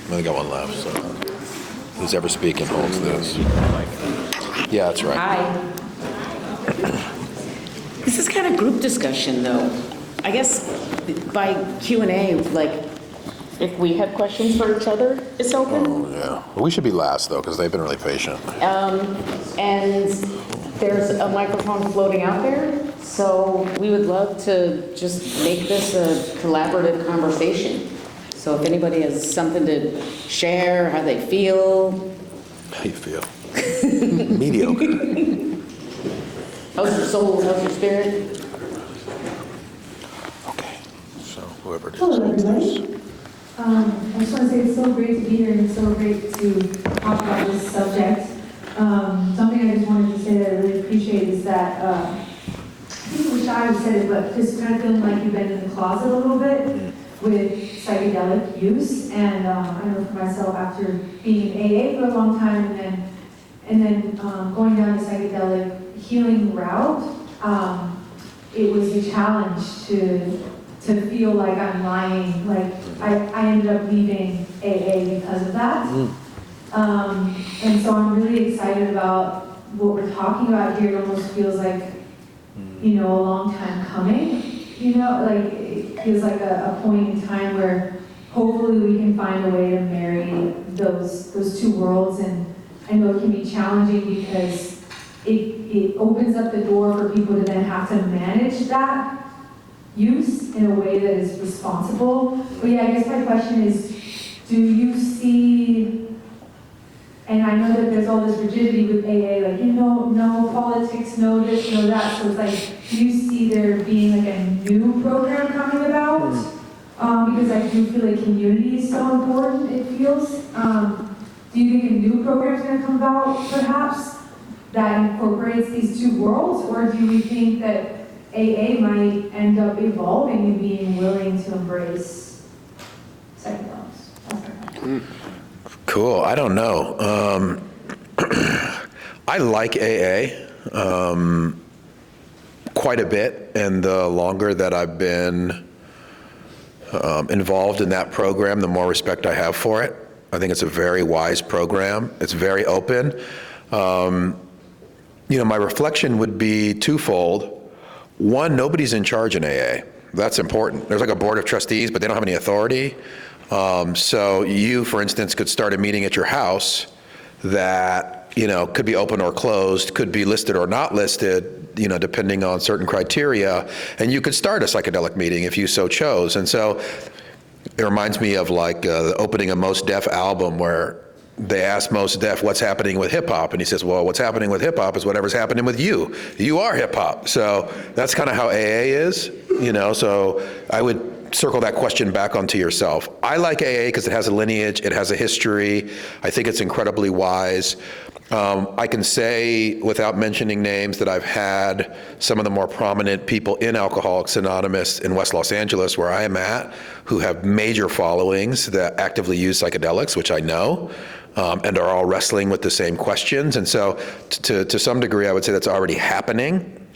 I only got one left, so who's ever speaking holds this. Yeah, that's right. Hi. This is kind of group discussion, though. I guess by Q&A, like, if we have questions for each other, it's open. Oh, yeah. Well, we should be last, though, because they've been really patient. And there's a microphone floating out there, so we would love to just make this a collaborative conversation. So if anybody has something to share, how they feel. How you feel? Mediocre. How's your soul? How's your spirit? Okay, so whoever it is. Hello, everybody. I just want to say it's so great to be here and it's so great to talk about this subject. Something I just wanted to say that I really appreciate is that, I think Rashad has said it, but just kind of feeling like you've been in the closet a little bit with psychedelic use. And I know for myself, after being in AA for a long time and then going down the psychedelic healing route, it was a challenge to feel like I'm lying. Like I ended up leaving AA because of that. And so I'm really excited about what we're talking about here. It almost feels like, a long time coming. Like it feels like a point in time where hopefully we can find a way to marry those two worlds. And I know it can be challenging because it opens up the door for people to then have to manage that use in a way that is responsible. But yeah, I guess my question is, do you see, and I know that there's all this rigidity with AA, like, no politics, no this, no that, so it's like, do you see there being like a new program coming about? Because I do feel like community is so important, it feels. Do you think a new program is going to come about, perhaps, that incorporates these two worlds? Or do you think that AA might end up evolving and being willing to embrace psychedelics? That's my question. Cool. I don't know. I like AA quite a bit, and the longer that I've been involved in that program, the more respect I have for it. I think it's a very wise program. It's very open. My reflection would be twofold. One, nobody's in charge in AA. That's important. There's like a board of trustees, but they don't have any authority. So you, for instance, could start a meeting at your house that, could be open or closed, could be listed or not listed, depending on certain criteria, and you could start a psychedelic meeting if you so chose. And so it reminds me of like the opening of Mos Def album where they asked Mos Def, what's happening with hip hop? And he says, well, what's happening with hip hop is whatever's happening with you. You are hip hop. So that's kind of how AA is, so I would circle that question back onto yourself. I like AA because it has a lineage, it has a history. I think it's incredibly wise. I can say, without mentioning names, that I've had some of the more prominent people in Alcoholics Anonymous in West Los Angeles, where I am at, who have major followings that actively use psychedelics, which I know, and are all wrestling with the same questions. And so to some degree, I would say that's already happening.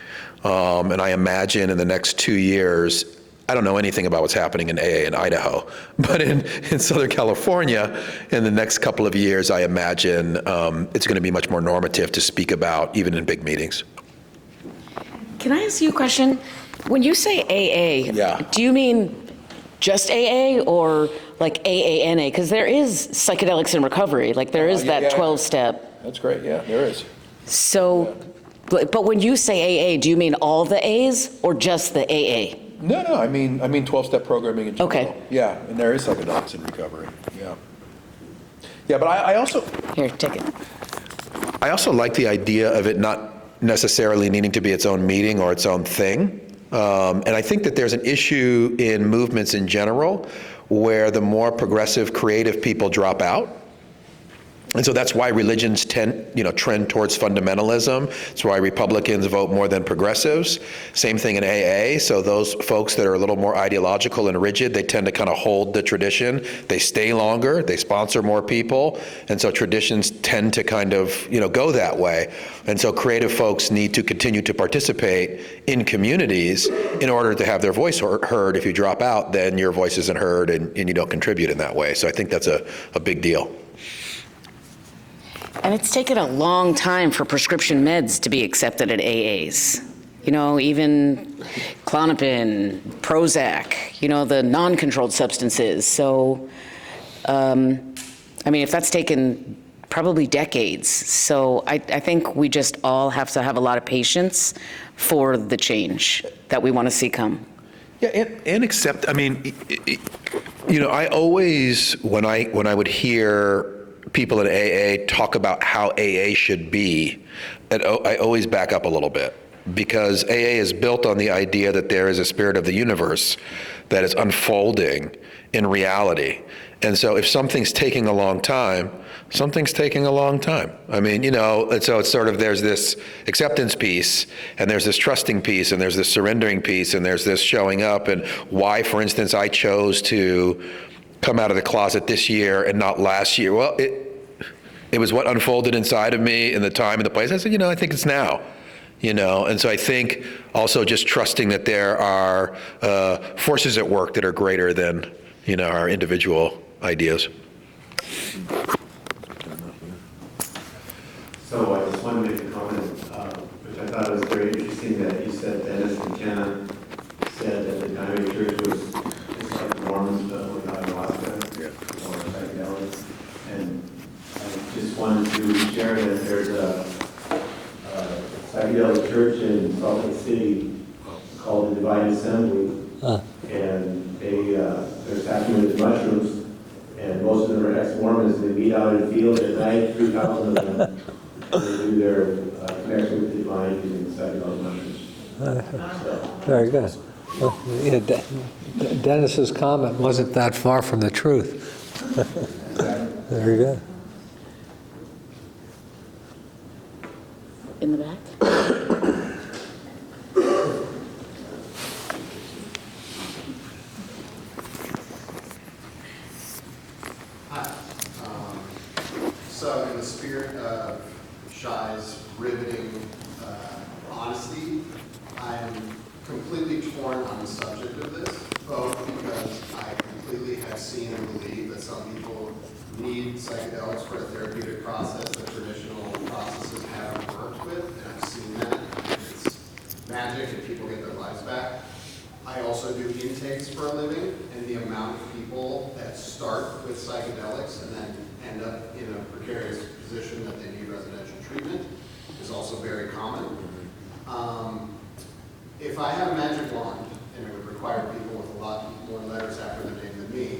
And I imagine in the next 2 years, I don't know anything about what's happening in AA in Idaho, but in Southern California, in the next couple of years, I imagine it's going to be much more normative to speak about, even in big meetings. Can I ask you a question? When you say AA, do you mean just AA or like AANA? Because there is psychedelics in recovery, like there is that 12-step. That's great, yeah, there is. So, but when you say AA, do you mean all the A's or just the AA? No, I mean 12-step programming in general. Okay. Yeah, and there is psychedelics in recovery, yeah. Yeah, but I also... Here, take it. I also like the idea of it not necessarily needing to be its own meeting or its own thing. And I think that there's an issue in movements in general where the more progressive, creative people drop out. And so that's why religions trend towards fundamentalism. It's why Republicans vote more than progressives. Same thing in AA. So those folks that are a little more ideological and rigid, they tend to kind of hold the tradition. They stay longer. They sponsor more people. And so traditions tend to kind of, go that way. And so creative folks need to continue to participate in communities in order to have their voice heard. If you drop out, then your voice isn't heard and you don't contribute in that way. So I think that's a big deal. And it's taken a long time for prescription meds to be accepted at AAs. Even Klonopin, Prozac, the non-controlled substances. So, if that's taken probably decades. So I think we just all have to have a lot of patience for the change that we want to see come. Yeah, and accept, I always, when I would hear people in AA talk about how AA should be, and I always back up a little bit, because AA is built on the idea that there is a spirit of the universe that is unfolding in reality. And so if something's taking a long time, something's taking a long time. And so it's sort of, there's this acceptance piece, and there's this trusting piece, and there's this surrendering piece, and there's this showing up, and why, for instance, I chose to come out of the closet this year and not last year. Well, it was what unfolded inside of me in the time and the place. I said, I think it's now. And so I think also just trusting that there are forces at work that are greater than, our individual ideas. So I just wanted to make a comment, which I thought was very interesting, that you said Dennis McKenna said that the Dynamic Church was just like Mormons, but without ayahuasca or psychedelics. And I just wanted to share that there's a psychedelic church in Salt Lake City called the Divine Assembly, and they're sacramented mushrooms, and most of them are ex-Mormons. They meet out in the field at night, 3,000 of them. They do their connection with the divine using psychedelic mushrooms. Very good. Well, Dennis's comment wasn't that far from the truth. Very good. In the back? Hi. So in the spirit of Shai's riveting honesty, I'm completely torn on the subject of this, both because I completely have seen and believe that some people need psychedelics for a therapeutic process that traditional processes haven't worked with, and I've seen that. It's magic and people get their lives back. I also do intakes for a living, and the amount of people that start with psychedelics and then end up in a precarious position that they need residential treatment is also very common. If I had a magic wand, and it would require people with a lot more letters after their name than me,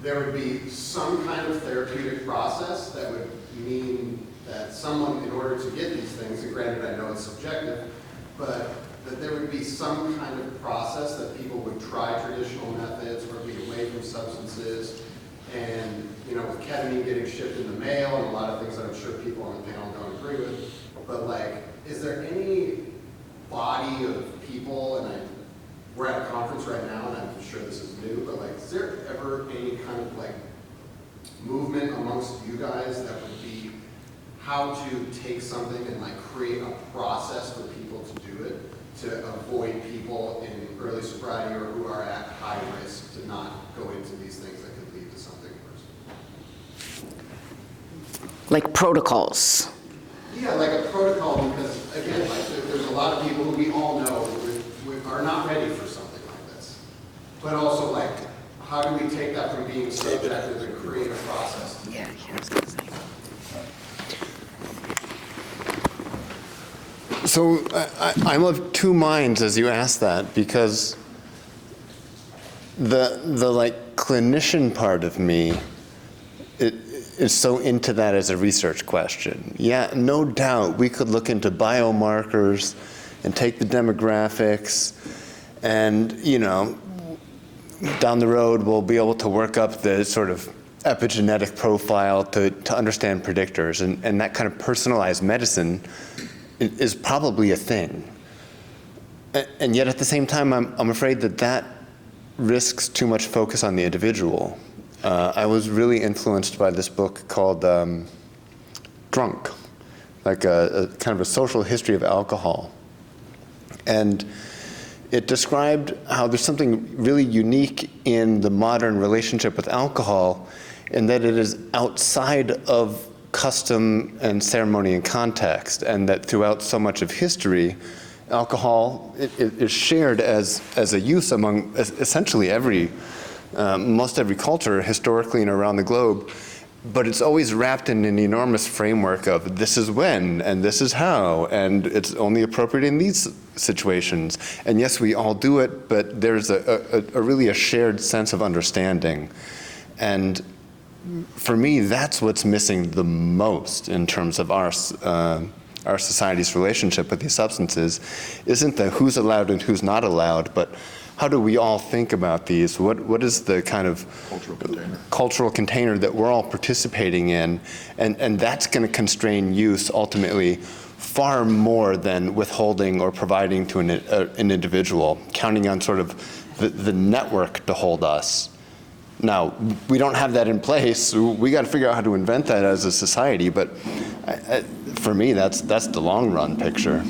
there would be some kind of therapeutic process that would mean that someone, in order to get these things, and granted I know it's subjective, but that there would be some kind of process that people would try traditional methods or be away from substances. And, with ketamine getting shipped in the mail and a lot of things that I'm sure people on the panel don't agree with, but is there any body of people, and we're at a conference right now, and I'm sure this is new, but is there ever any kind of movement amongst you guys that would be how to take something and create a process for people to do it, to avoid people in early sobriety or who are at high risk to not go into these things that could lead to something worse? Like protocols. Yeah, like a protocol, because again, there's a lot of people who we all know are not ready for something like this. But also, how do we take that from being subjective and create a process? Yeah, I was gonna say. So I'm of two minds as you ask that, because the clinician part of me is so into that as a research question. Yeah, no doubt we could look into biomarkers and take the demographics, and down the road we'll be able to work up the sort of epigenetic profile to understand predictors, and that kind of personalized medicine is probably a thing. And yet at the same time, I'm afraid that risks too much focus on the individual. I was really influenced by this book called Drunk, like a kind of a social history of alcohol. And it described how there's something really unique in the modern relationship with alcohol in that it is outside of custom and ceremony and context, and that throughout so much of history, alcohol is shared as a use among essentially most every culture historically and around the globe, but it's always wrapped in an enormous framework of this is when and this is how, and it's only appropriate in these situations. And yes, we all do it, but there's a really a shared sense of understanding. And for me, that's what's missing the most in terms of our society's relationship with these substances. Isn't the who's allowed and who's not allowed, but how do we all think about these? What is the kind of cultural container that we're all participating in? And that's going to constrain use ultimately far more than withholding or providing to an individual, counting on sort of the network to hold us. Now, we don't have that in place. We got to figure out how to invent that as a society, but for me, that's the long run picture.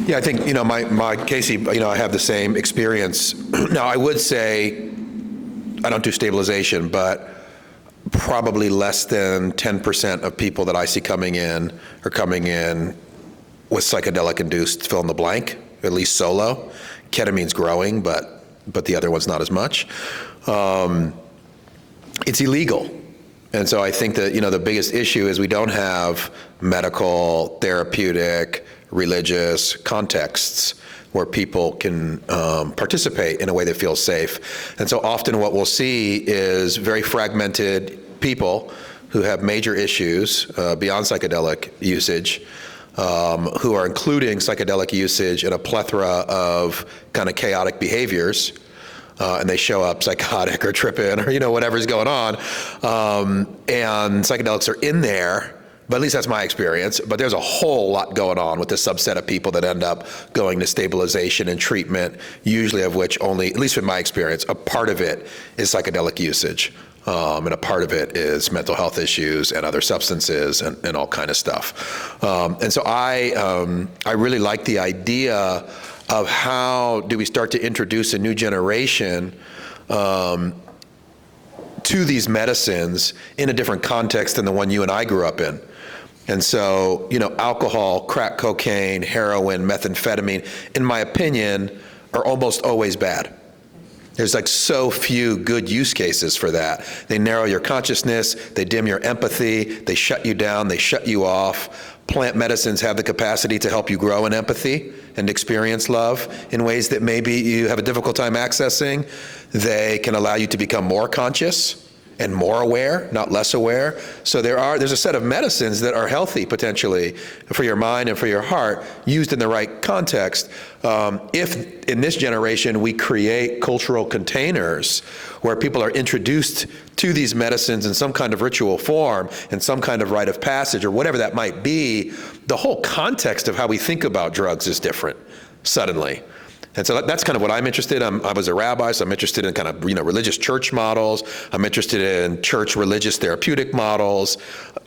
Yeah, I think, my Casey, I have the same experience. Now, I would say, I don't do stabilization, but probably less than 10% of people that I see coming in are coming in with psychedelic-induced fill in the blank, at least solo. Ketamine's growing, but the other one's not as much. It's illegal. And so I think that, the biggest issue is we don't have medical, therapeutic, religious contexts where people can participate in a way that feels safe. And so often what we'll see is very fragmented people who have major issues beyond psychedelic usage, who are including psychedelic usage in a plethora of kind of chaotic behaviors, and they show up psychotic or tripping or whatever's going on, and psychedelics are in there, but at least that's my experience. But there's a whole lot going on with this subset of people that end up going to stabilization and treatment, usually of which only, at least in my experience, a part of it is psychedelic usage. And a part of it is mental health issues and other substances and all kind of stuff. And so I really like the idea of how do we start to introduce a new generation to these medicines in a different context than the one you and I grew up in. And so, alcohol, crack cocaine, heroin, methamphetamine, in my opinion, are almost always bad. There's like so few good use cases for that. They narrow your consciousness, they dim your empathy, they shut you down, they shut you off. Plant medicines have the capacity to help you grow in empathy and experience love in ways that maybe you have a difficult time accessing. They can allow you to become more conscious and more aware, not less aware. So there's a set of medicines that are healthy potentially for your mind and for your heart, used in the right context. If in this generation we create cultural containers where people are introduced to these medicines in some kind of ritual form, in some kind of rite of passage or whatever that might be, the whole context of how we think about drugs is different suddenly. And so that's kind of what I'm interested in. I was a rabbi, so I'm interested in kind of, religious church models. I'm interested in church religious therapeutic models.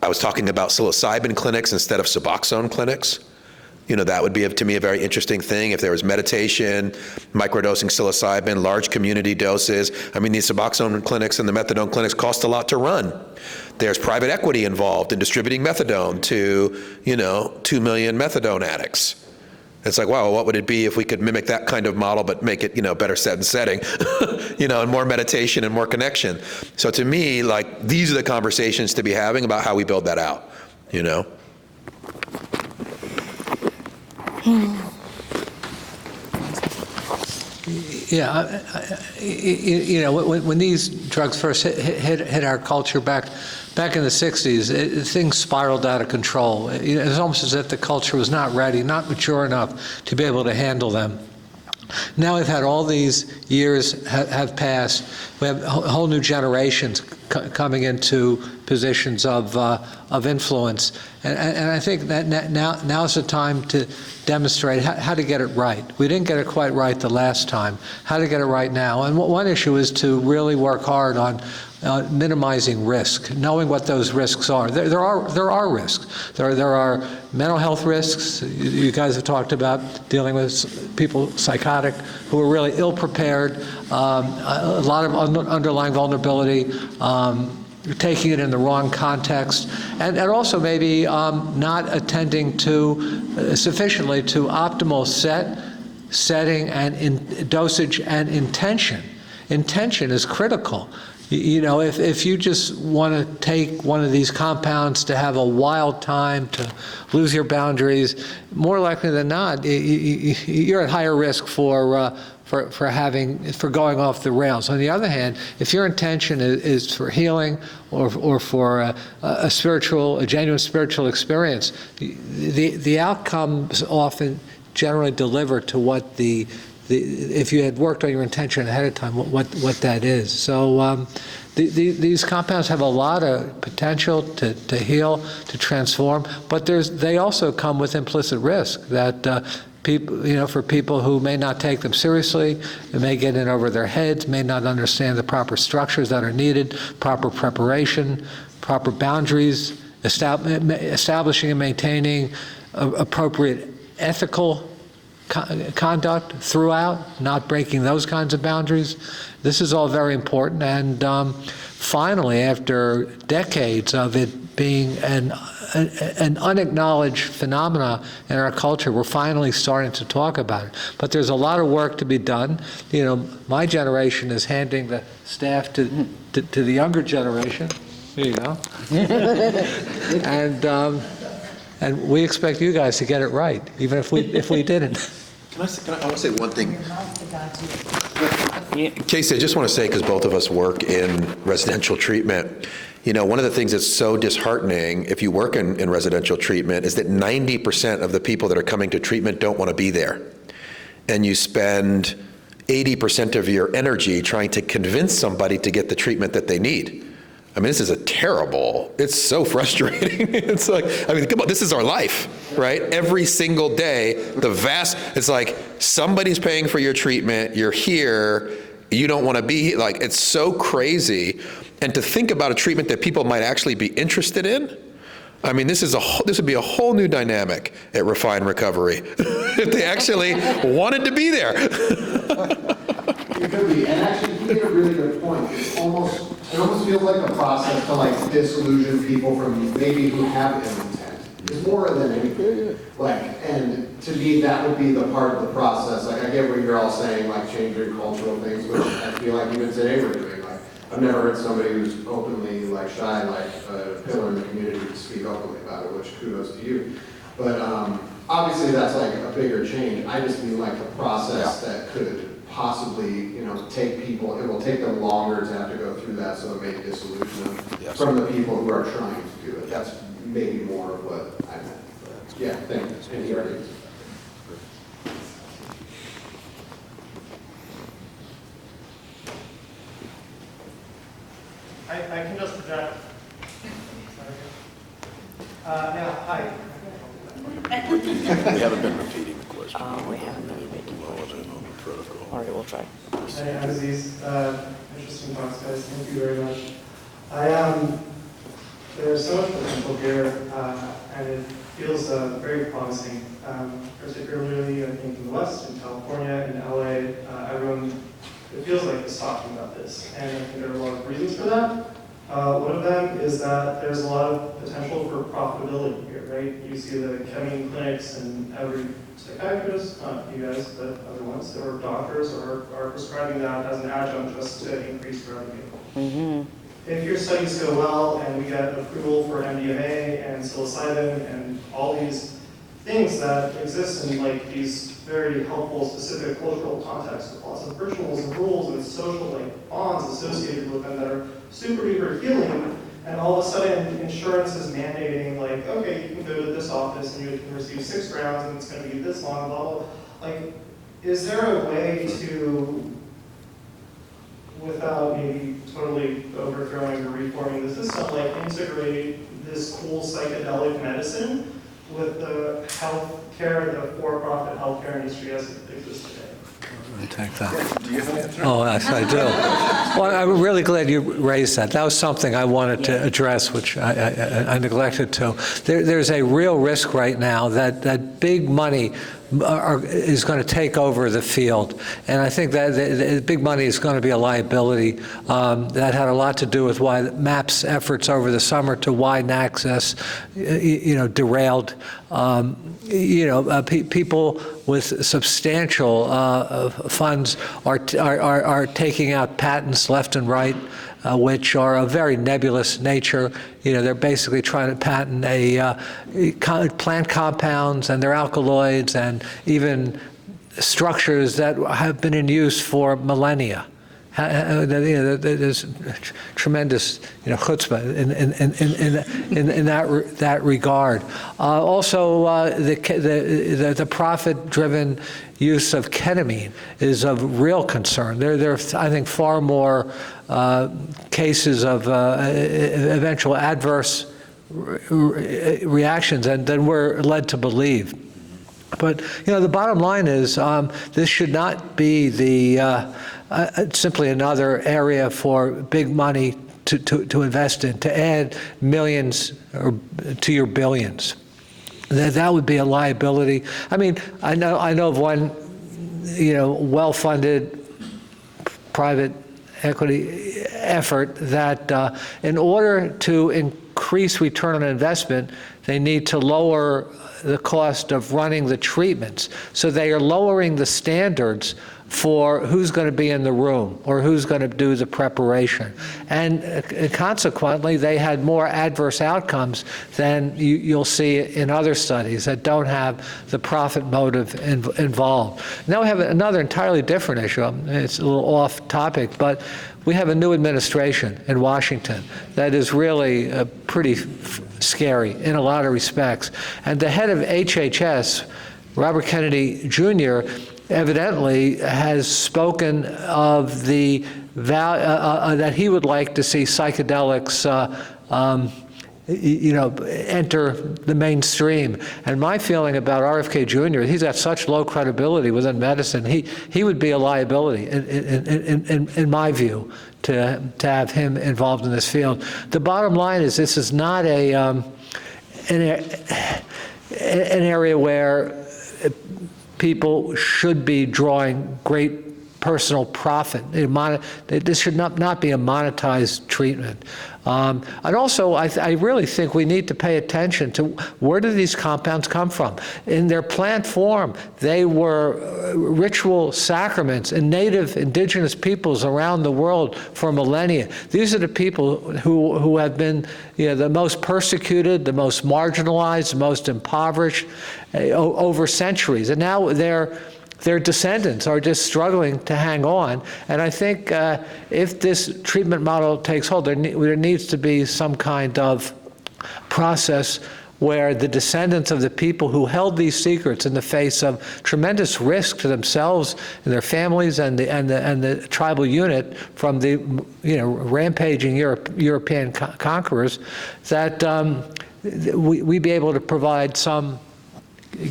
I was talking about psilocybin clinics instead of Suboxone clinics. That would be, to me, a very interesting thing. If there was meditation, microdosing psilocybin, large community doses. I mean, these Suboxone clinics and the methadone clinics cost a lot to run. There's private equity involved in distributing methadone to, 2 million methadone addicts. It's like, wow, what would it be if we could mimic that kind of model, but make it, better set and setting, and more meditation and more connection. So to me, these are the conversations to be having about how we build that out, Yeah, when these drugs first hit our culture back in the 60s, things spiraled out of control. It was almost as if the culture was not ready, not mature enough to be able to handle them. Now we've had all these years have passed, we have whole new generations coming into positions of influence. And I think that now's the time to demonstrate how to get it right. We didn't get it quite right the last time. How to get it right now. And one issue is to really work hard on minimizing risk, knowing what those risks are. There are risks. There are mental health risks. You guys have talked about dealing with people psychotic who are really ill-prepared, a lot of underlying vulnerability, taking it in the wrong context, and also maybe not attending to sufficiently to optimal setting and dosage and intention. Intention is critical. You know, if you just want to take one of these compounds to have a wild time, to lose your boundaries, more likely than not, you're at higher risk for going off the rails. On the other hand, if your intention is for healing or for a genuine spiritual experience, the outcomes often generally deliver to what if you had worked on your intention ahead of time, what that is. So these compounds have a lot of potential to heal, to transform, but they also come with implicit risk that people, for people who may not take them seriously, they may get in over their heads, may not understand the proper structures that are needed, proper preparation, proper boundaries, establishing and maintaining appropriate ethical conduct throughout, not breaking those kinds of boundaries. This is all very important. And finally, after decades of it being an unacknowledged phenomena in our culture, we're finally starting to talk about it. But there's a lot of work to be done. My generation is handing the staff to the younger generation. Here you go. And we expect you guys to get it right, even if we didn't. I want to say one thing. Casey, I just want to say, because both of us work in residential treatment, one of the things that's so disheartening if you work in residential treatment is that 90% of the people that are coming to treatment don't want to be there. And you spend 80% of your energy trying to convince somebody to get the treatment that they need. I mean, this is it's so frustrating. It's like, come on, this is our life, right? Every single day, it's like somebody's paying for your treatment, you're here, you don't want to be, it's so crazy. And to think about a treatment that people might actually be interested in, this would be a whole new dynamic at Refine Recovery if they actually wanted to be there. It could be, and actually, you made a really good point. It almost feels like a process to disillusion people from maybe who have ill intent. It's more than anything. And to me, that would be the part of the process. I get what you're all saying, changing cultural things, which I feel like even today we're doing. I've never heard somebody who's openly shy, a pillar in the community to speak openly about it, which kudos to you. But obviously that's a bigger change. I just mean the process that could possibly, take people, it will take them longer to have to go through that, so it may disillusion them from the people who are trying to do it. That's maybe more of what I meant. But yeah, thanks. Any arguments? I can just project. Now, hi. We haven't been repeating the question. We haven't been making protocol. All right, we'll try. Hey, I'm Aziz. Interesting talks, guys. Thank you very much. There's so much potential here, and it feels very promising. Particularly, I think, in the West, in California, in LA, everyone, it feels like is talking about this, and I think there are a lot of reasons for that. One of them is that there's a lot of potential for profitability here, right? You see the ketamine clinics, and every psychiatrist, not you guys, but other ones, or doctors are prescribing that as an adjunct just to increase revenue. Mm-hmm. If your studies go well and we get approval for MDMA and psilocybin and all these things that exist in these very helpful, specific cultural contexts with lots of rituals and rules and social bonds associated with them that are super duper healing, and all of a sudden insurance is mandating okay, you can go to this office and you can receive 6 rounds and it's going to be this long, blah, blah. Is there a way to without maybe totally overthrowing or reforming this system, like integrate this cool psychedelic medicine with the healthcare, the for-profit healthcare industry as it exists today? Take that. Do you have an answer? Oh, yes, I do. Well, I'm really glad you raised that. That was something I wanted to address, which I neglected to. There's a real risk right now that big money is going to take over the field. And I think that the big money is going to be a liability. That had a lot to do with why MAP's efforts over the summer to widen access, derailed. People with substantial funds are taking out patents left and right, which are of very nebulous nature. They're basically trying to patent plant compounds and their alkaloids and even structures that have been in use for millennia. There's tremendous, chutzpah in that regard. Also, the profit-driven use of ketamine is of real concern. There are, I think, far more cases of eventual adverse reactions than we're led to believe. But the bottom line is this should not be simply another area for big money to invest in, to add millions to your billions. That would be a liability. I mean, I know of one, well-funded private equity effort that in order to increase return on investment, they need to lower the cost of running the treatments. So they are lowering the standards for who's going to be in the room or who's going to do the preparation. And consequently, they had more adverse outcomes than you'll see in other studies that don't have the profit motive involved. Now we have another entirely different issue. It's a little off topic, but we have a new administration in Washington that is really pretty scary in a lot of respects. And the head of HHS, Robert Kennedy Jr., evidently has spoken of the that he would like to see psychedelics enter the mainstream. And my feeling about RFK Jr., he's got such low credibility within medicine, he would be a liability, in my view, to have him involved in this field. The bottom line is this is not an area where people should be drawing great personal profit. This should not be a monetized treatment. And also, I really think we need to pay attention to where do these compounds come from. In their plant form, they were ritual sacraments in native indigenous peoples around the world for millennia. These are the people who have been the most persecuted, the most marginalized, the most impoverished over centuries. And now their descendants are just struggling to hang on. And I think if this treatment model takes hold, there needs to be some kind of process where the descendants of the people who held these secrets in the face of tremendous risk to themselves and their families and the tribal unit from the rampaging European conquerors, that we be able to provide some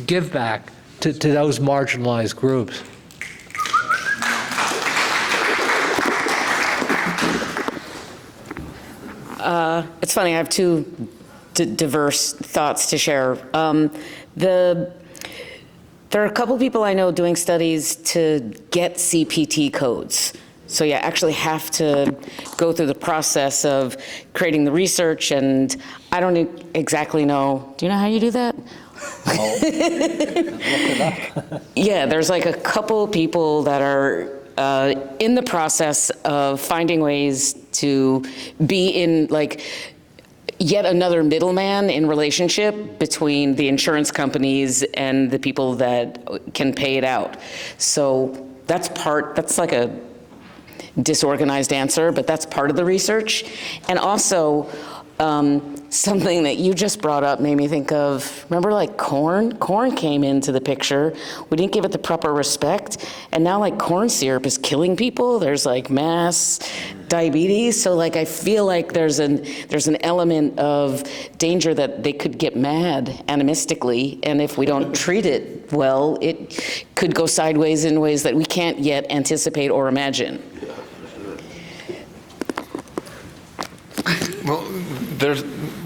give back to those marginalized groups. It's funny, I have two diverse thoughts to share. There are a couple people I know doing studies to get CPT codes. So you actually have to go through the process of creating the research, and I don't exactly know. Do you know how you do that? Yeah, there's like a couple people that are in the process of finding ways to be in like yet another middleman in relationship between the insurance companies and the people that can pay it out. So that's like a disorganized answer, but that's part of the research. And also, something that you just brought up made me think of, remember like corn? Corn came into the picture. We didn't give it the proper respect. And now like corn syrup is killing people. There's like mass diabetes. So like I feel like there's an element of danger that they could get mad animistically. And if we don't treat it well, it could go sideways in ways that we can't yet anticipate or imagine. Well,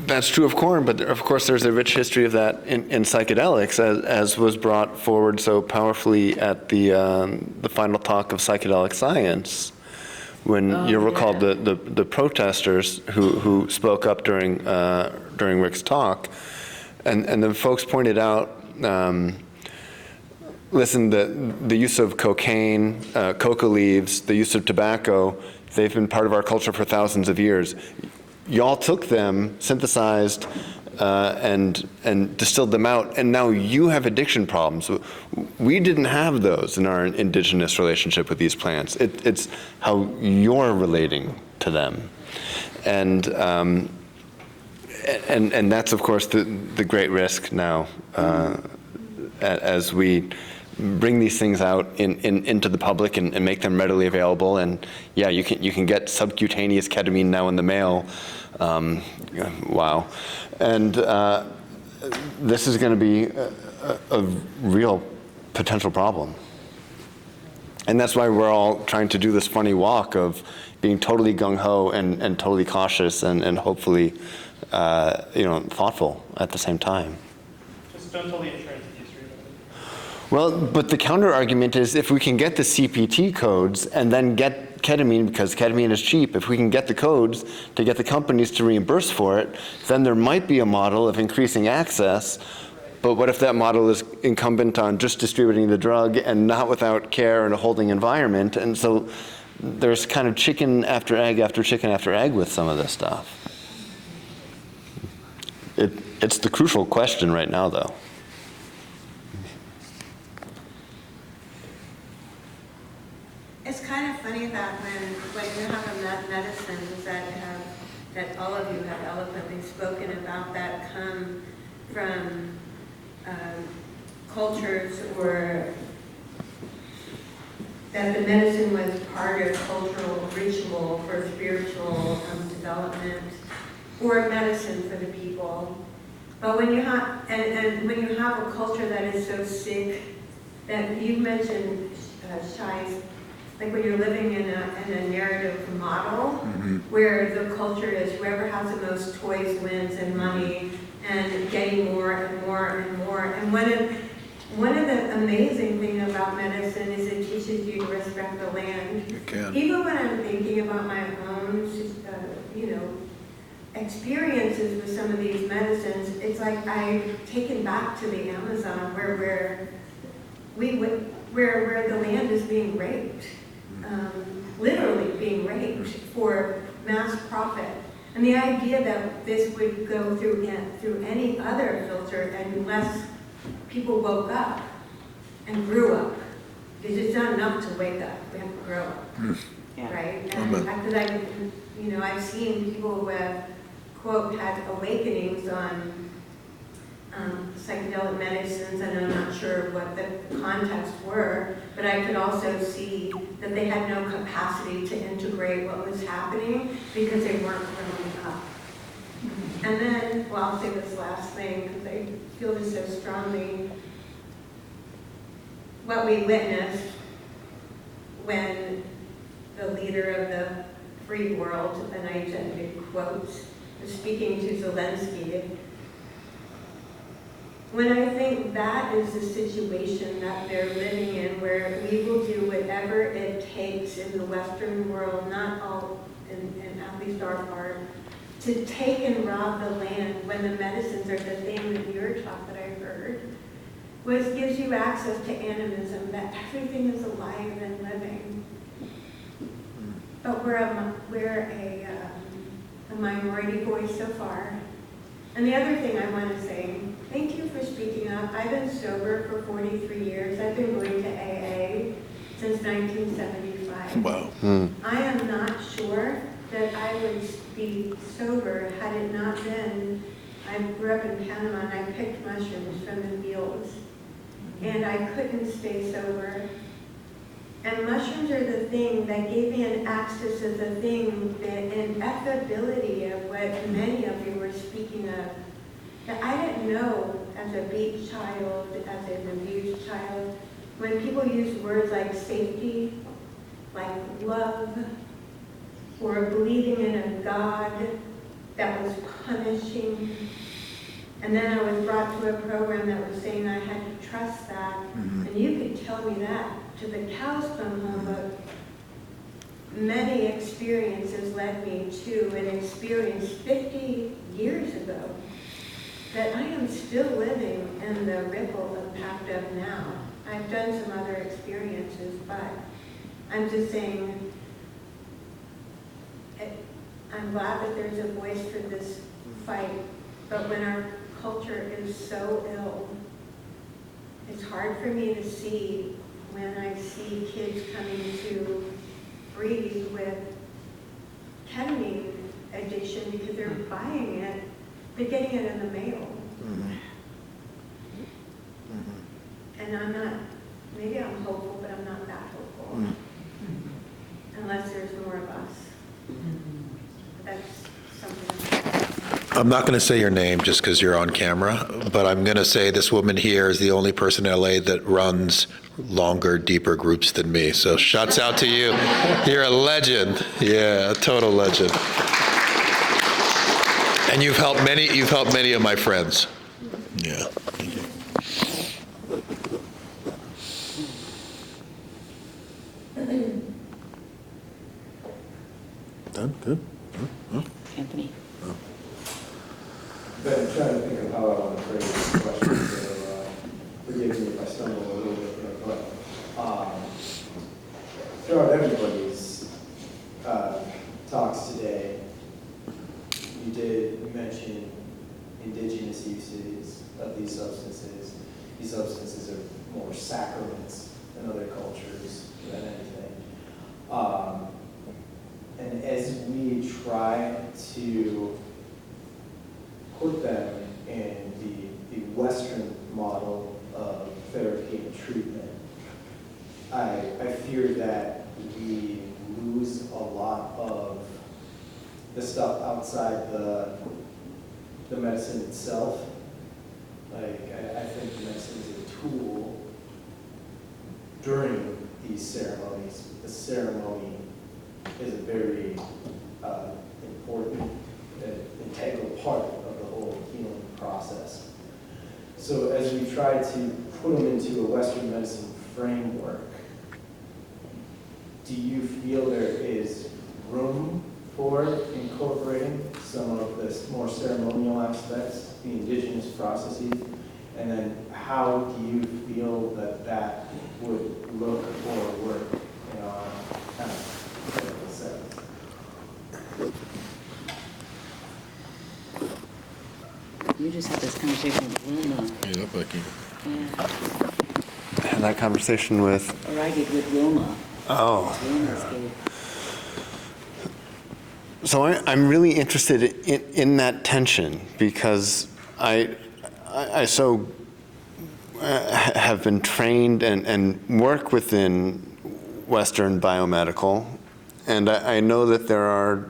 that's true of corn, but of course there's a rich history of that in psychedelics, as was brought forward so powerfully at the final talk of psychedelic science, when you recall the protesters who spoke up during Rick's talk, and the folks pointed out, listen, the use of cocaine, coca leaves, the use of tobacco, they've been part of our culture for thousands of years. Y'all took them, synthesized, and distilled them out, and now you have addiction problems. We didn't have those in our indigenous relationship with these plants. It's how you're relating to them. And that's, of course, the great risk now as we bring these things out into the public and make them readily available. And yeah, you can get subcutaneous ketamine now in the mail. Wow. And this is going to be a real potential problem. And that's why we're all trying to do this funny walk of being totally gung-ho and totally cautious and hopefully thoughtful at the same time. Just don't tell the insurance industry. Well, but the counter argument is if we can get the CPT codes and then get ketamine, because ketamine is cheap, if we can get the codes to get the companies to reimburse for it, then there might be a model of increasing access. But what if that model is incumbent on just distributing the drug and not without care and a holding environment? And so there's kind of chicken after egg after chicken after egg with some of this stuff. It's the crucial question right now, though. It's kind of funny that when you have a medicines that all of you have eloquently spoken about that come from cultures or that the medicine was part of cultural ritual for spiritual development or medicine for the people. But when you have, and when you have a culture that is so sick, that you mentioned, Shai, like when you're living in a narrative model where the culture is whoever has the most toys wins and money and getting more and more and more. And one of the amazing things about medicine is it teaches you to respect the land. You can. Even when I'm thinking about my own, experiences with some of these medicines, it's like I've taken back to the Amazon where the land is being raped. Literally being raped for mass profit. And the idea that this would go through any other filter unless people woke up and grew up. Because it's not enough to wake up, we have to grow up, right? And because I've seen people who have, quote, had awakenings on psychedelic medicines, and I'm not sure what the contexts were, but I could also see that they had no capacity to integrate what was happening because they weren't growing up. And then, well, I'll say this last thing because I feel this so strongly. What we witnessed when the leader of the free world, and I gender quotes, was speaking to Zelensky. When I think that is the situation that they're living in, where we will do whatever it takes in the Western world, not all, and at least our part, to take and rob the land when the medicines are the thing that you're taught that I heard, gives you access to animism, that everything is alive and living. But we're a minority voice so far. And the other thing I want to say, thank you for speaking up. I've been sober for 43 years. I've been going to AA since 1975. Wow. I am not sure that I would be sober had it not been, I grew up in Panama and I picked mushrooms from the fields. And I couldn't stay sober. And mushrooms are the thing that gave me an access to the thing, the ineffability of what many of you were speaking of, that I didn't know as a beat child, as an abused child. When people use words like safety, like love, or believing in a God that was punishing. And then I was brought to a program that was saying I had to trust that. And you could tell me that to the cows come home, but many experiences led me to an experience 50 years ago that I am still living in the ripple impact of now. I've done some other experiences, but I'm just saying, I'm glad that there's a voice for this fight, but when our culture is so ill, it's hard for me to see when I see kids coming to breathe with ketamine addiction because they're buying it, they're getting it in the mail. And I'm not, maybe I'm hopeful, but I'm not that hopeful. Unless there's more of us. That's something. I'm not going to say your name just because you're on camera, but I'm going to say this woman here is the only person in LA that runs longer, deeper groups than me. So shouts out to you. You're a legend. Yeah, a total legend. And you've helped many of my friends. Yeah. Thank you. Done? Good? Anthony. But I'm trying to think of how I want to phrase this question, so forgive me if I stumble a little bit here, but throughout everybody's talks today, you did mention indigenous uses of these substances. These substances are more sacraments in other cultures than anything. And as we try to put them in the Western model of therapy and treatment, I fear that we lose a lot of the stuff outside the medicine itself. Like, I think medicine is a tool during these ceremonies. The ceremony is a very important, integral part of the whole healing process. So as we try to put them into a Western medicine framework, do you feel there is room for incorporating some of the more ceremonial aspects, the indigenous processes? And then how do you feel that that would look or work in our kind of clinical settings? You just had this conversation with Wilma. Yeah, Becky. Yeah. I had that conversation with, Or I did with Wilma. oh. Wilma's gave. So I'm really interested in that tension because I so have been trained and work within Western biomedical, and I know that there are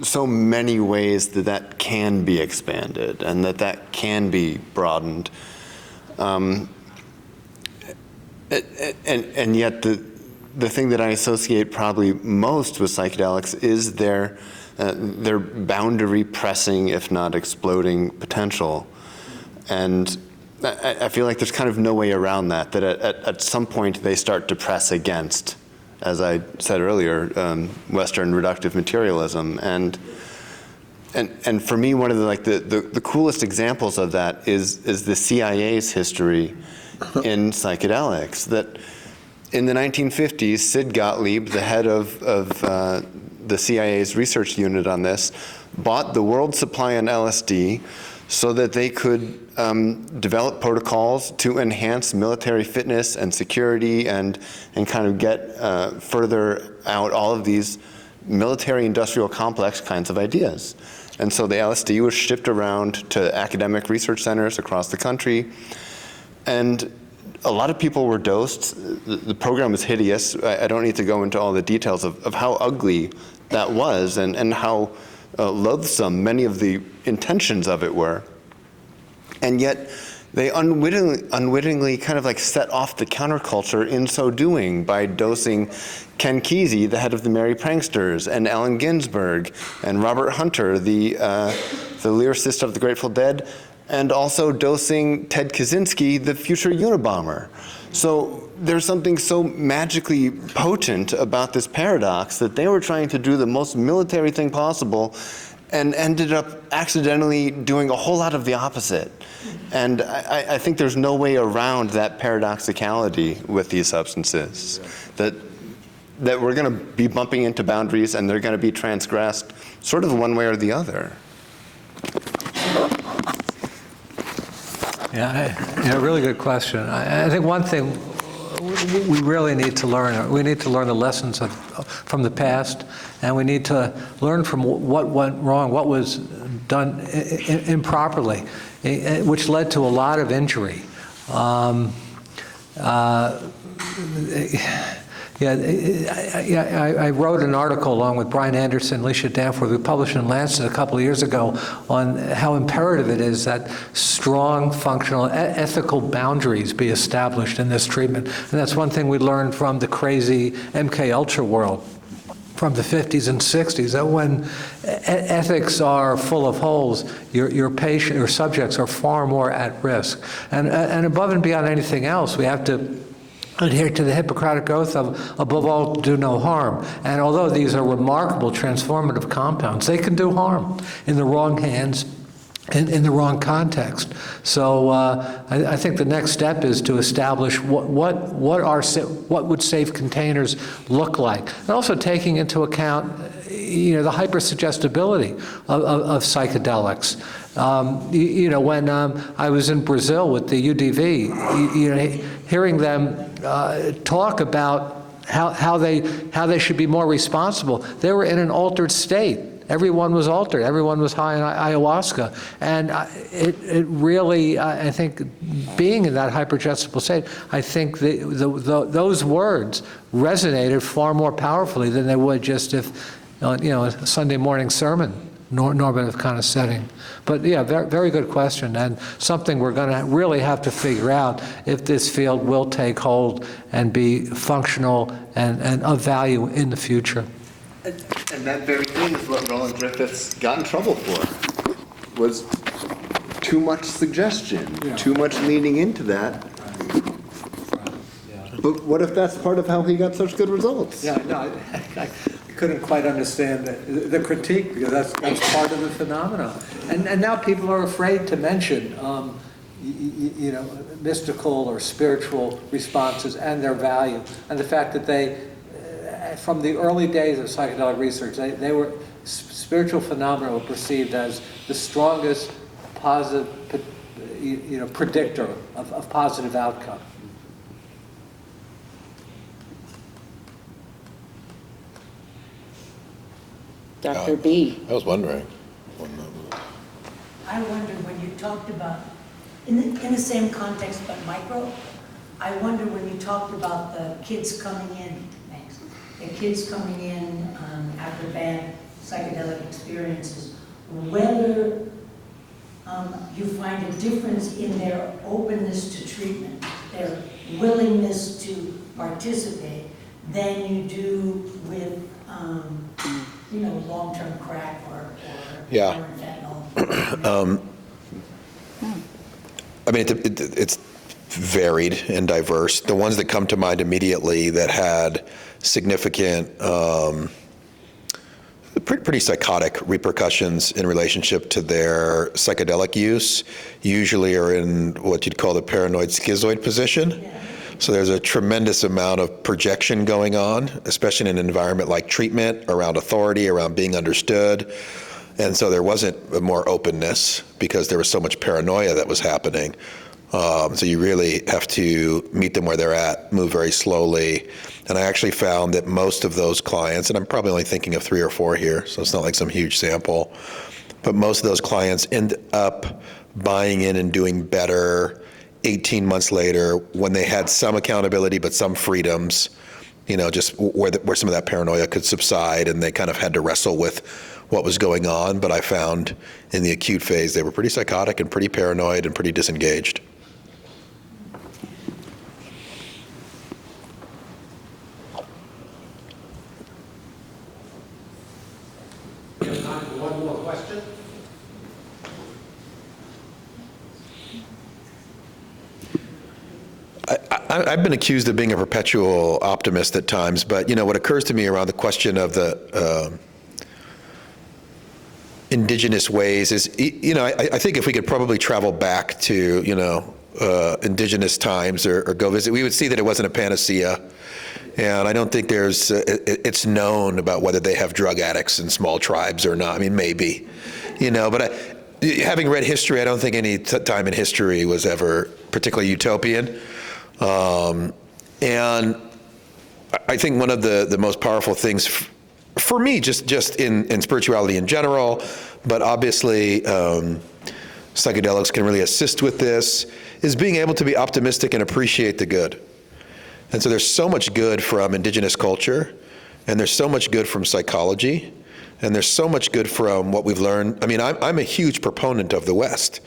so many ways that can be expanded and that can be broadened. And yet the thing that I associate probably most with psychedelics is their boundary pressing, if not exploding potential. And I feel like there's kind of no way around that at some point they start to press against, as I said earlier, Western reductive materialism. And for me, one of the coolest examples of that is the CIA's history in psychedelics. That in the 1950s, Sid Gottlieb, the head of the CIA's research unit on this, bought the world supply on LSD so that they could develop protocols to enhance military fitness and security and kind of get further out all of these military-industrial complex kinds of ideas. And so the LSD was shipped around to academic research centers across the country. And a lot of people were dosed. The program was hideous. I don't need to go into all the details of how ugly that was and how loathsome many of the intentions of it were. And yet, they unwittingly kind of like set off the counterculture in so doing by dosing Ken Kesey, the head of the Merry Pranksters, and Allen Ginsberg, and Robert Hunter, the lyricist of the Grateful Dead, and also dosing Ted Kaczynski, the future Unabomber. So there's something so magically potent about this paradox that they were trying to do the most military thing possible and ended up accidentally doing a whole lot of the opposite. And I think there's no way around that paradoxicality with these substances, that we're going to be bumping into boundaries and they're going to be transgressed sort of one way or the other. Yeah, really good question. I think one thing we really need to learn, we need to learn the lessons from the past, and we need to learn from what went wrong, what was done improperly, which led to a lot of injury. I wrote an article along with Brian Anderson, Alicia Danforth. We published in Lancet a couple of years ago on how imperative it is that strong, functional, ethical boundaries be established in this treatment. And that's one thing we learned from the crazy MK Ultra world from the 50s and 60s, that when ethics are full of holes, your patient or subjects are far more at risk. And above and beyond anything else, we have to adhere to the Hippocratic Oath of, above all, do no harm. And although these are remarkable transformative compounds, they can do harm in the wrong hands, in the wrong context. So I think the next step is to establish what would safe containers look like, and also taking into account the hypersuggestibility of psychedelics. When I was in Brazil with the UDV, hearing them talk about how they should be more responsible, they were in an altered state. Everyone was altered. Everyone was high on ayahuasca. And it really, I think, being in that hypersuggestible state, I think those words resonated far more powerfully than they would just if, a Sunday morning sermon, normative kind of setting. But yeah, very good question, and something we're going to really have to figure out if this field will take hold and be functional and of value in the future. And that very thing is what Roland Griffiths got in trouble for, was too much suggestion, too much leaning into that. But what if that's part of how he got such good results? Yeah, no, I couldn't quite understand the critique, because that's part of the phenomenon. And now people are afraid to mention, mystical or spiritual responses and their value, and the fact that they, from the early days of psychedelic research, they were, spiritual phenomena were perceived as the strongest positive, predictor of positive outcome. Dr. B. I was wondering. I wonder when you talked about, in the same context but micro, I wonder when you talked about the kids coming in, after bad psychedelic experiences, whether you find a difference in their openness to treatment, their willingness to participate, than you do with long-term crack or fentanyl. I mean, it's varied and diverse. The ones that come to mind immediately that had significant, pretty psychotic repercussions in relationship to their psychedelic use usually are in what you'd call the paranoid schizoid position. Yeah. So there's a tremendous amount of projection going on, especially in an environment like treatment, around authority, around being understood. And so there wasn't more openness because there was so much paranoia that was happening. So you really have to meet them where they're at, move very slowly. And I actually found that most of those clients, and I'm probably only thinking of 3 or 4 here, so it's not like some huge sample, but most of those clients end up buying in and doing better 18 months later when they had some accountability but some freedoms, just where some of that paranoia could subside, and they kind of had to wrestle with what was going on. But I found in the acute phase they were pretty psychotic and pretty paranoid and pretty disengaged. One more question? I've been accused of being a perpetual optimist at times, but what occurs to me around the question of the indigenous ways is, I think if we could probably travel back to, indigenous times or go visit, we would see that it wasn't a panacea. And I don't think it's known about whether they have drug addicts in small tribes or not. I mean, maybe, but having read history, I don't think any time in history was ever particularly utopian. And I think one of the most powerful things for me, just in spirituality in general, but obviously psychedelics can really assist with this, is being able to be optimistic and appreciate the good. And so there's so much good from indigenous culture, and there's so much good from psychology, and there's so much good from what we've learned. I mean, I'm a huge proponent of the West.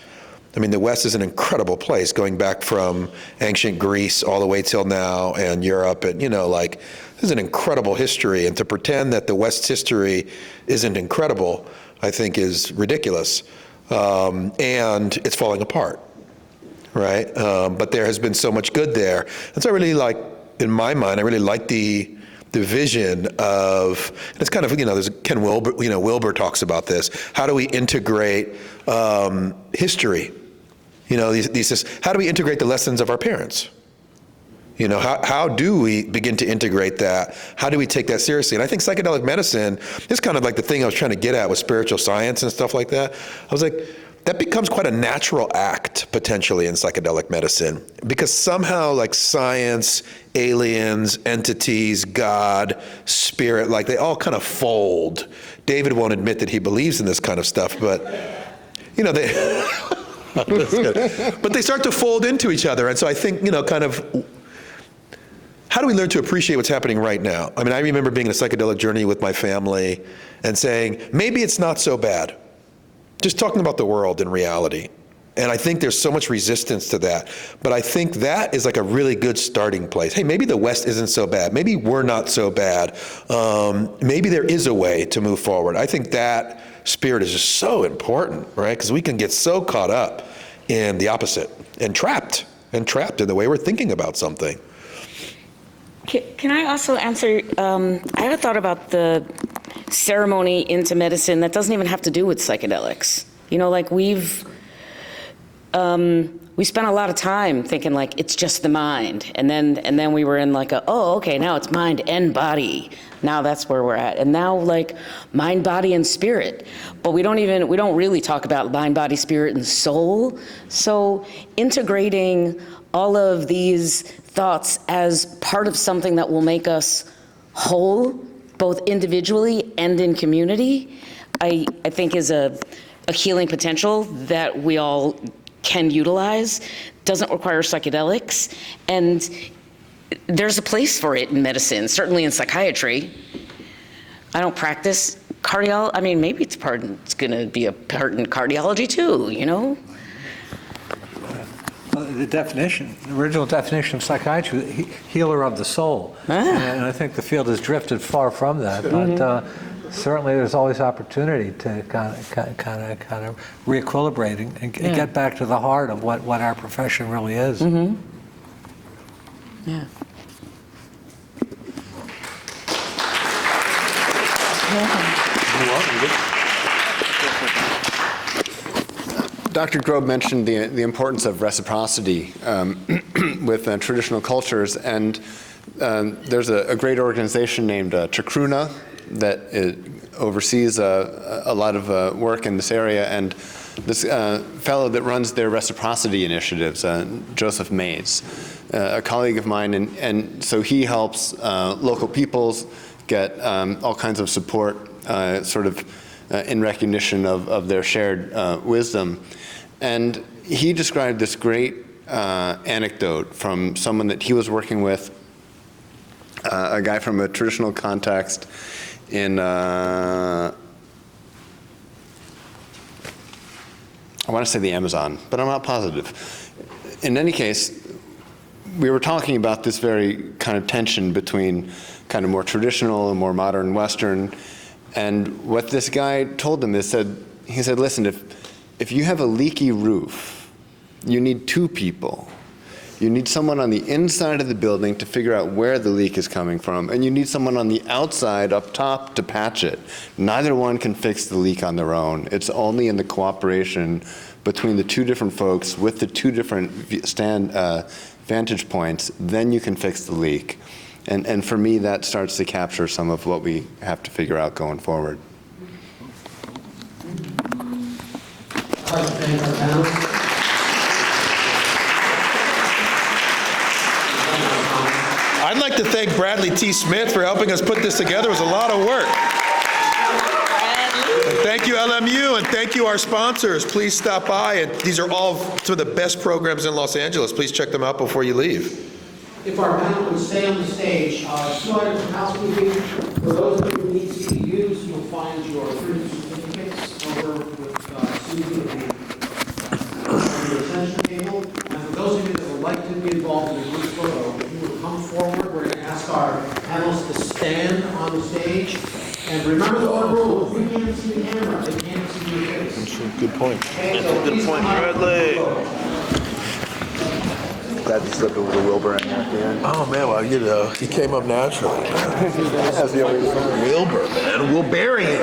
I mean, the West is an incredible place, going back from ancient Greece all the way till now, and Europe, and this is an incredible history. And to pretend that the West's history isn't incredible, I think is ridiculous. And it's falling apart, right? But there has been so much good there. And so I really in my mind, I really like the vision of, and it's kind of, there's Ken Wilber, Wilber talks about this. How do we integrate history? How do we integrate the lessons of our parents? How do we begin to integrate that? How do we take that seriously? And I think psychedelic medicine is kind of like the thing I was trying to get at with spiritual science and stuff like that. I was like, that becomes quite a natural act potentially in psychedelic medicine, because somehow science, aliens, entities, God, spirit, they all kind of fold. David won't admit that he believes in this kind of stuff, but they but they start to fold into each other. And so I think, kind of, how do we learn to appreciate what's happening right now? I mean, I remember being on a psychedelic journey with my family and saying, maybe it's not so bad. Just talking about the world in reality. And I think there's so much resistance to that. But I think that is a really good starting place. Hey, maybe the West isn't so bad. Maybe we're not so bad. Maybe there is a way to move forward. I think that spirit is just so important, right? Because we can get so caught up in the opposite and trapped in the way we're thinking about something. Can I also answer, I had a thought about the ceremony into medicine that doesn't even have to do with psychedelics. We spent a lot of time thinking it's just the mind. And then we were in okay, now it's mind and body. Now that's where we're at. And now mind, body, and spirit. But we don't really talk about mind, body, spirit, and soul. So integrating all of these thoughts as part of something that will make us whole, both individually and in community, I think is a healing potential that we all can utilize. Doesn't require psychedelics, and there's a place for it in medicine, certainly in psychiatry. I don't practice cardiology. I mean, maybe it's going to be a part in cardiology too, The original definition of psychiatry, healer of the soul. And I think the field has drifted far from that, but certainly there's always opportunity to kind of re-equilibrate and get back to the heart of what our profession really is. Yeah. Dr. Grobe mentioned the importance of reciprocity with traditional cultures, and there's a great organization named Chacruna that oversees a lot of work in this area, and this fellow that runs their reciprocity initiatives, Joseph Mays, a colleague of mine, and so he helps local peoples get all kinds of support sort of in recognition of their shared wisdom. And he described this great anecdote from someone that he was working with, a guy from a traditional context in, I want to say the Amazon, but I'm not positive. In any case, we were talking about this very kind of tension between kind of more traditional and more modern Western. And what this guy told them is he said, listen, if you have a leaky roof, you need two people. You need someone on the inside of the building to figure out where the leak is coming from, and you need someone on the outside up top to patch it. Neither one can fix the leak on their own. It's only in the cooperation between the two different folks with the two different vantage points, then you can fix the leak. And for me, that starts to capture some of what we have to figure out going forward. I'd like to thank our panel. I'd like to thank Bradley T. Smith for helping us put this together. It was a lot of work. And thank you, LMU, and thank you, our sponsors. Please stop by. And these are all some of the best programs in Los Angeles. Please check them out before you leave. If our panel would stay on the stage, 2 items of housekeeping. For those of you who need CEUs, you'll find your printed certificates over with Susie at the retention table. And for those of you that would like to be involved in a group photo, if you would come forward, we're going to ask our panelists to stand on the stage. And remember the one rule, if we can't see the camera, they can't see your face. That's a good point. Okay, so good point, Bradley. Glad you slipped over the Wilbur at the end. Oh, man, well, you know, he came up naturally. As he always does. Wilbur, man. Wilburian.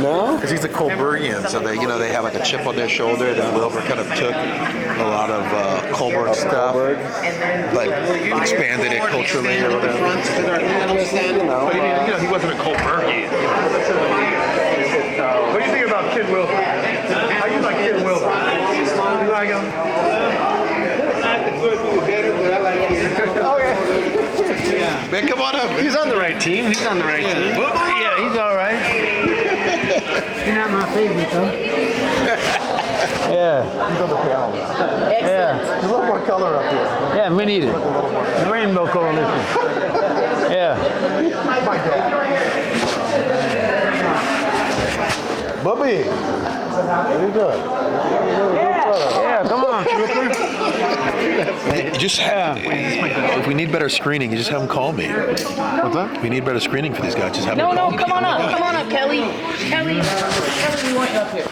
No? Because he's a Colbergian, so they, they have like a chip on their shoulder. That Wilbur kind of took a lot of Colbert stuff, but expanded it culturally or whatever. But he wasn't a Colbergian. What do you think about Kid Wilbur? How you like Kid Wilbur? You like him? Not the good move better, but I like him. Okay. Yeah. Man, come on up. He's on the right team. He's on the right team. Yeah, he's all right. He's not my favorite, though. Yeah. He's on the panel. Yeah. There's a little more color up here. Yeah, we need it. The Rainbow Coalition. Yeah. My dad. Bubby, what are you doing? Yeah, come on, Trooper. You just if we need better screening, you just have them call me. What's that? If we need better screening for these guys, just have them call me. Come on up, Kelly. Kelly, we want you up here.